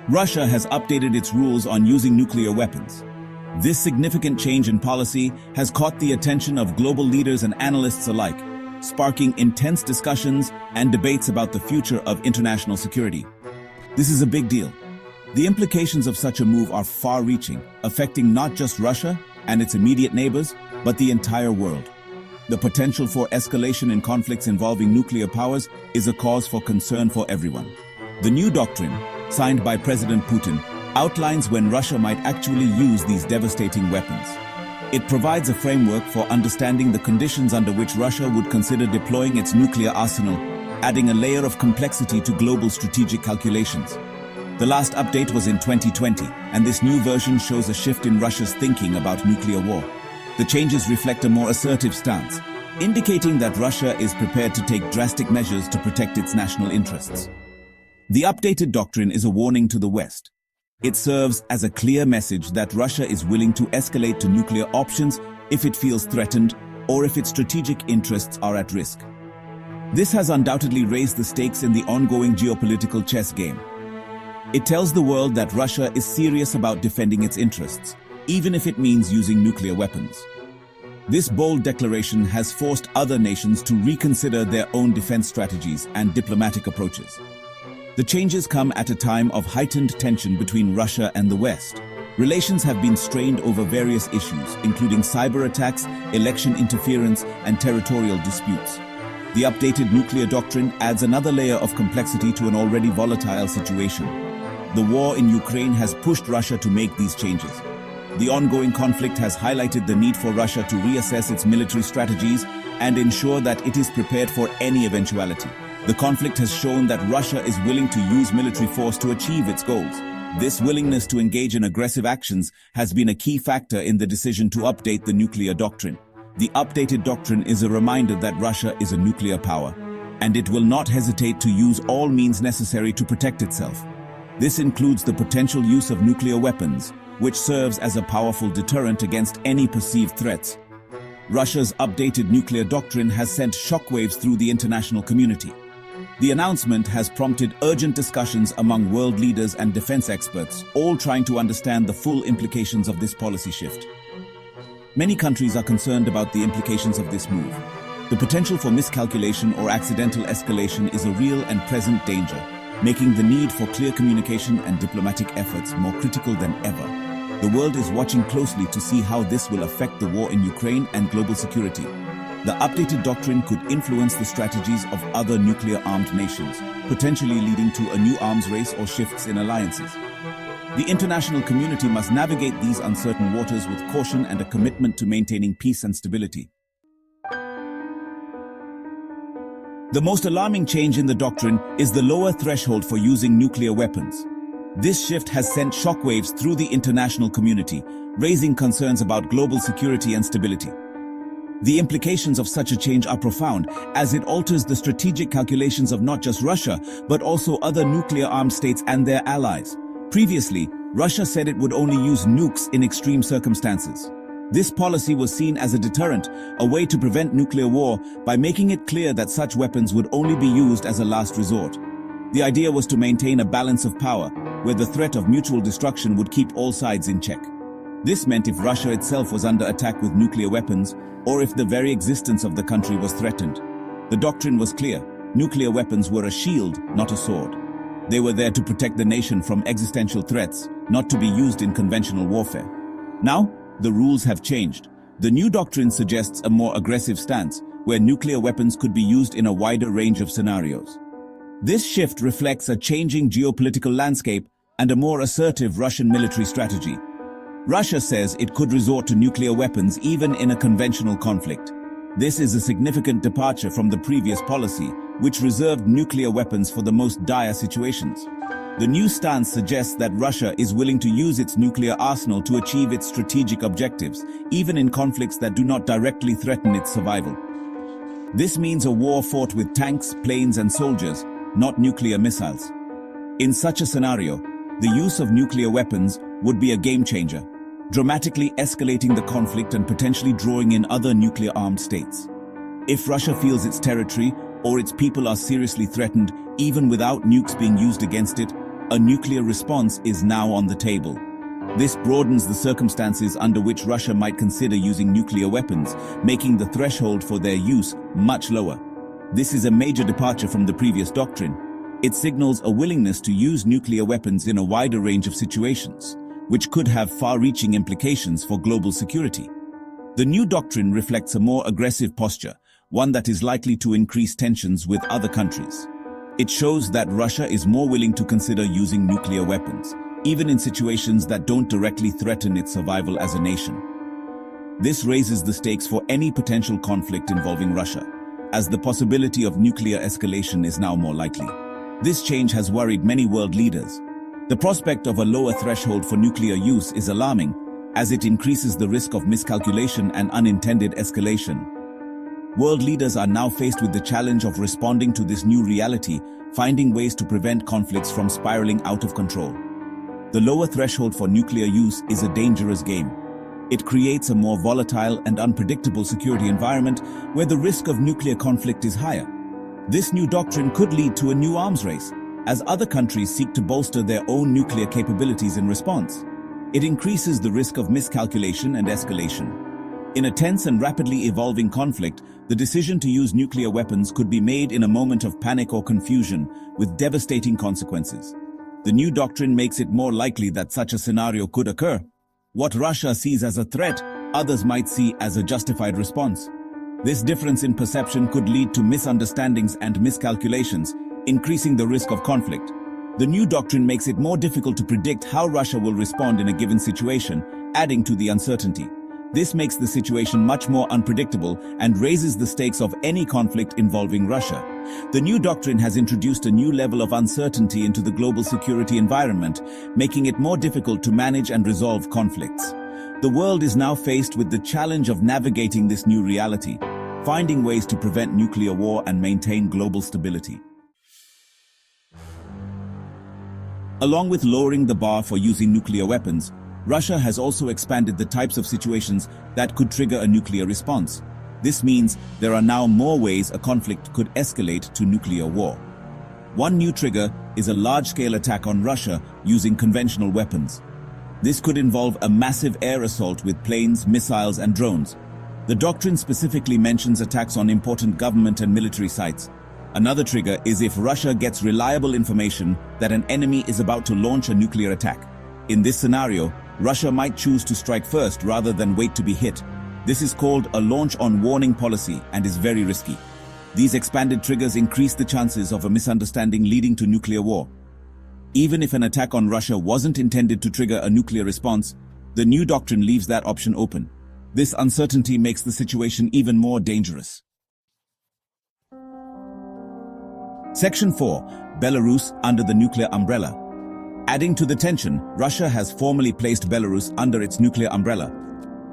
Russia has updated its rules on using nuclear weapons. This significant change in policy has caught the attention of global leaders and analysts alike, sparking intense discussions and debates about the future of international security. This is a big deal. The implications of such a move are far-reaching, affecting not just Russia and its immediate neighbors, but the entire world. The potential for escalation in conflicts involving nuclear powers is a cause for concern for everyone. The new doctrine, signed by President Putin, outlines when Russia might actually use these devastating weapons. It provides a framework for understanding the conditions under which Russia would consider deploying its nuclear arsenal, adding a layer of complexity to global strategic calculations. The last update was in 2020, and this new version shows a shift in Russia's thinking about nuclear war. The changes reflect a more assertive stance, indicating that Russia is prepared to take drastic measures to protect its national interests. The updated doctrine is a warning to the West. It serves as a clear message that Russia is willing to escalate to nuclear options if it feels threatened or if its strategic interests are at risk. This has undoubtedly raised the stakes in the ongoing geopolitical chess game. It tells the world that Russia is serious about defending its interests, even if it means using nuclear weapons. This bold declaration has forced other nations to reconsider their own defense strategies and diplomatic approaches. The changes come at a time of heightened tension between Russia and the West. Relations have been strained over various issues, including cyber attacks, election interference, and territorial disputes. The updated nuclear doctrine adds another layer of complexity to an already volatile situation. The war in Ukraine has pushed Russia to make these changes. The ongoing conflict has highlighted the need for Russia to reassess its military strategies and ensure that it is prepared for any eventuality. The conflict has shown that Russia is willing to use military force to achieve its goals. This willingness to engage in aggressive actions has been a key factor in the decision to update the nuclear doctrine. The updated doctrine is a reminder that Russia is a nuclear power, and it will not hesitate to use all means necessary to protect itself. This includes the potential use of nuclear weapons, which serves as a powerful deterrent against any perceived threats. Russia's updated nuclear doctrine has sent shockwaves through the international community. The announcement has prompted urgent discussions among world leaders and defense experts, all trying to understand the full implications of this policy shift. Many countries are concerned about the implications of this move. The potential for miscalculation or accidental escalation is a real and present danger, making the need for clear communication and diplomatic efforts more critical than ever. The world is watching closely to see how this will affect the war in Ukraine and global security. The updated doctrine could influence the strategies of other nuclear-armed nations, potentially leading to a new arms race or shifts in alliances. The international community must navigate these uncertain waters with caution and a commitment to maintaining peace and stability. The most alarming change in the doctrine is the lower threshold for using nuclear weapons. This shift has sent shockwaves through the international community, raising concerns about global security and stability. The implications of such a change are profound, as it alters the strategic calculations of not just Russia, but also other nuclear-armed states and their allies. Previously, Russia said it would only use nukes in extreme circumstances. This policy was seen as a deterrent, a way to prevent nuclear war by making it clear that such weapons would only be used as a last resort. The idea was to maintain a balance of power, where the threat of mutual destruction would keep all sides in check. This meant if Russia itself was under attack with nuclear weapons, or if the very existence of the country was threatened. The doctrine was clear. Nuclear weapons were a shield, not a sword. They were there to protect the nation from existential threats, not to be used in conventional warfare. Now, the rules have changed. The new doctrine suggests a more aggressive stance, where nuclear weapons could be used in a wider range of scenarios. This shift reflects a changing geopolitical landscape and a more assertive Russian military strategy. Russia says it could resort to nuclear weapons even in a conventional conflict. This is a significant departure from the previous policy, which reserved nuclear weapons for the most dire situations. The new stance suggests that Russia is willing to use its nuclear arsenal to achieve its strategic objectives, even in conflicts that do not directly threaten its survival. This means a war fought with tanks, planes, and soldiers, not nuclear missiles. In such a scenario, the use of nuclear weapons would be a game changer, dramatically escalating the conflict and potentially drawing in other nuclear-armed states. If Russia feels its territory or its people are seriously threatened, even without nukes being used against it, a nuclear response is now on the table. This broadens the circumstances under which Russia might consider using nuclear weapons, making the threshold for their use much lower. This is a major departure from the previous doctrine. It signals a willingness to use nuclear weapons in a wider range of situations, which could have far-reaching implications for global security. The new doctrine reflects a more aggressive posture, one that is likely to increase tensions with other countries. It shows that Russia is more willing to consider using nuclear weapons, even in situations that don't directly threaten its survival as a nation. This raises the stakes for any potential conflict involving Russia, as the possibility of nuclear escalation is now more likely. This change has worried many world leaders. The prospect of a lower threshold for nuclear use is alarming, as it increases the risk of miscalculation and unintended escalation. World leaders are now faced with the challenge of responding to this new reality, finding ways to prevent conflicts from spiraling out of control. The lower threshold for nuclear use is a dangerous game. It creates a more volatile and unpredictable security environment where the risk of nuclear conflict is higher. This new doctrine could lead to a new arms race, as other countries seek to bolster their own nuclear capabilities in response. It increases the risk of miscalculation and escalation. In a tense and rapidly evolving conflict, the decision to use nuclear weapons could be made in a moment of panic or confusion, with devastating consequences. The new doctrine makes it more likely that such a scenario could occur. What Russia sees as a threat, others might see as a justified response. This difference in perception could lead to misunderstandings and miscalculations, increasing the risk of conflict. The new doctrine makes it more difficult to predict how Russia will respond in a given situation, adding to the uncertainty. This makes the situation much more unpredictable and raises the stakes of any conflict involving Russia. The new doctrine has introduced a new level of uncertainty into the global security environment, making it more difficult to manage and resolve conflicts. The world is now faced with the challenge of navigating this new reality, finding ways to prevent nuclear war and maintain global stability. Along with lowering the bar for using nuclear weapons, Russia has also expanded the types of situations that could trigger a nuclear response. This means there are now more ways a conflict could escalate to nuclear war. One new trigger is a large-scale attack on Russia using conventional weapons. This could involve a massive air assault with planes, missiles, and drones. The doctrine specifically mentions attacks on important government and military sites. Another trigger is if Russia gets reliable information that an enemy is about to launch a nuclear attack. In this scenario, Russia might choose to strike first rather than wait to be hit. This is called a launch on warning policy and is very risky. These expanded triggers increase the chances of a misunderstanding leading to nuclear war. Even if an attack on Russia wasn't intended to trigger a nuclear response, the new doctrine leaves that option open. This uncertainty makes the situation even more dangerous. Section 4. Belarus under the nuclear umbrella. Adding to the tension, Russia has formally placed Belarus under its nuclear umbrella.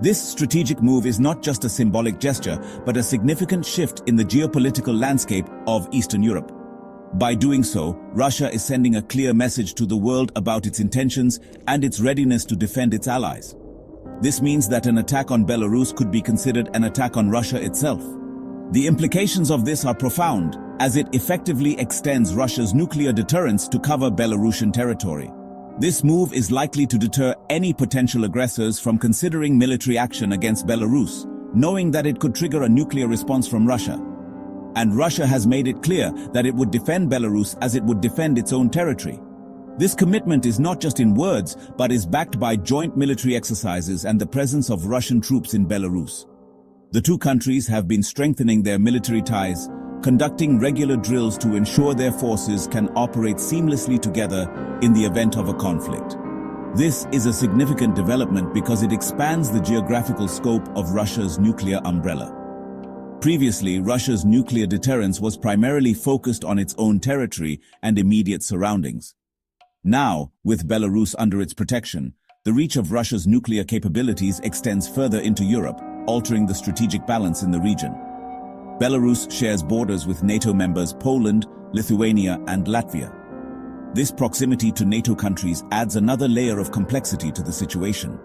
This strategic move is not just a symbolic gesture, but a significant shift in the geopolitical landscape of Eastern Europe. By doing so, Russia is sending a clear message to the world about its intentions and its readiness to defend its allies. This means that an attack on Belarus could be considered an attack on Russia itself. The implications of this are profound, as it effectively extends Russia's nuclear deterrence to cover Belarusian territory. This move is likely to deter any potential aggressors from considering military action against Belarus, knowing that it could trigger a nuclear response from Russia. And Russia has made it clear that it would defend Belarus as it would defend its own territory. This commitment is not just in words, but is backed by joint military exercises and the presence of Russian troops in Belarus. The two countries have been strengthening their military ties, conducting regular drills to ensure their forces can operate seamlessly together in the event of a conflict. This is a significant development because it expands the geographical scope of Russia's nuclear umbrella. Previously, Russia's nuclear deterrence was primarily focused on its own territory and immediate surroundings. Now, with Belarus under its protection, the reach of Russia's nuclear capabilities extends further into Europe, altering the strategic balance in the region. Belarus shares borders with NATO members Poland, Lithuania, and Latvia. This proximity to NATO countries adds another layer of complexity to the situation.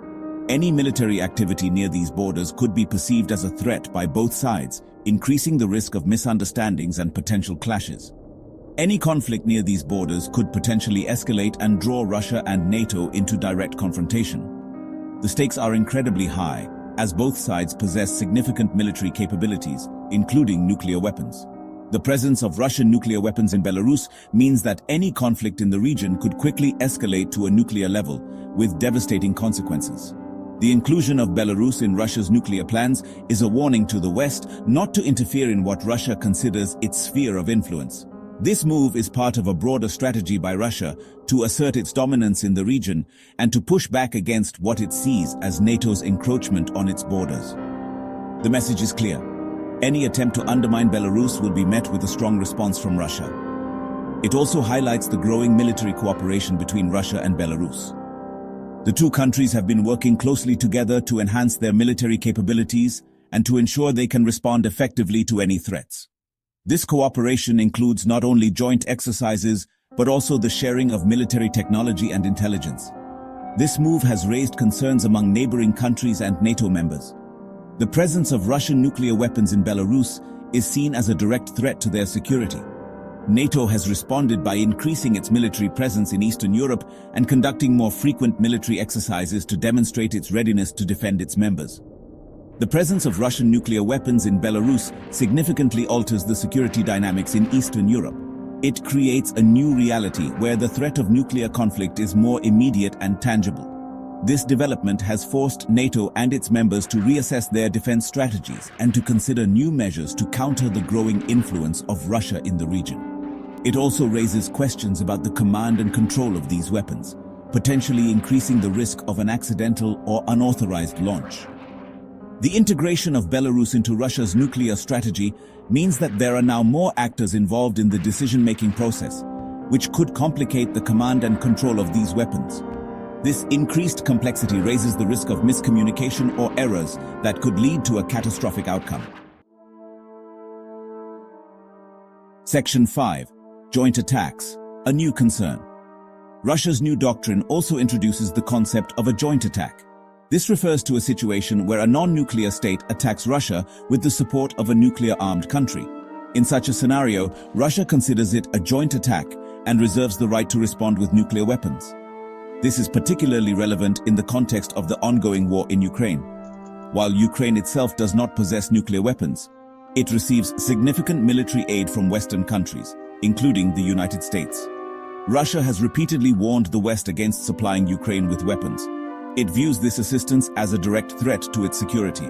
Any military activity near these borders could be perceived as a threat by both sides, increasing the risk of misunderstandings and potential clashes. Any conflict near these borders could potentially escalate and draw Russia and NATO into direct confrontation. The stakes are incredibly high, as both sides possess significant military capabilities, including nuclear weapons. The presence of Russian nuclear weapons in Belarus means that any conflict in the region could quickly escalate to a nuclear level, with devastating consequences. The inclusion of Belarus in Russia's nuclear plans is a warning to the West not to interfere in what Russia considers its sphere of influence. This move is part of a broader strategy by Russia to assert its dominance in the region and to push back against what it sees as NATO's encroachment on its borders. The message is clear. Any attempt to undermine Belarus will be met with a strong response from Russia. It also highlights the growing military cooperation between Russia and Belarus. The two countries have been working closely together to enhance their military capabilities and to ensure they can respond effectively to any threats. This cooperation includes not only joint exercises, but also the sharing of military technology and intelligence. This move has raised concerns among neighboring countries and NATO members. The presence of Russian nuclear weapons in Belarus is seen as a direct threat to their security. NATO has responded by increasing its military presence in Eastern Europe and conducting more frequent military exercises to demonstrate its readiness to defend its members. The presence of Russian nuclear weapons in Belarus significantly alters the security dynamics in Eastern Europe. It creates a new reality where the threat of nuclear conflict is more immediate and tangible. This development has forced NATO and its members to reassess their defense strategies and to consider new measures to counter the growing influence of Russia in the region. It also raises questions about the command and control of these weapons, potentially increasing the risk of an accidental or unauthorized launch. The integration of Belarus into Russia's nuclear strategy means that there are now more actors involved in the decision-making process, which could complicate the command and control of these weapons. This increased complexity raises the risk of miscommunication or errors that could lead to a catastrophic outcome. Section 5. Joint attacks, a new concern. Russia's new doctrine also introduces the concept of a joint attack. This refers to a situation where a non-nuclear state attacks Russia with the support of a nuclear-armed country. In such a scenario, Russia considers it a joint attack and reserves the right to respond with nuclear weapons. This is particularly relevant in the context of the ongoing war in Ukraine. While Ukraine itself does not possess nuclear weapons, it receives significant military aid from Western countries, including the United States. Russia has repeatedly warned the West against supplying Ukraine with weapons. It views this assistance as a direct threat to its security.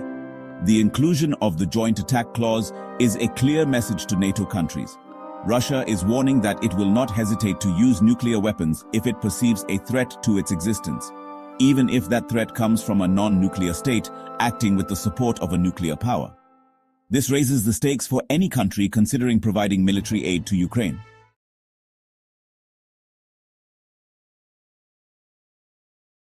The inclusion of the Joint Attack Clause is a clear message to NATO countries. Russia is warning that it will not hesitate to use nuclear weapons if it perceives a threat to its existence, even if that threat comes from a non-nuclear state acting with the support of a nuclear power. This raises the stakes for any country considering providing military aid to Ukraine.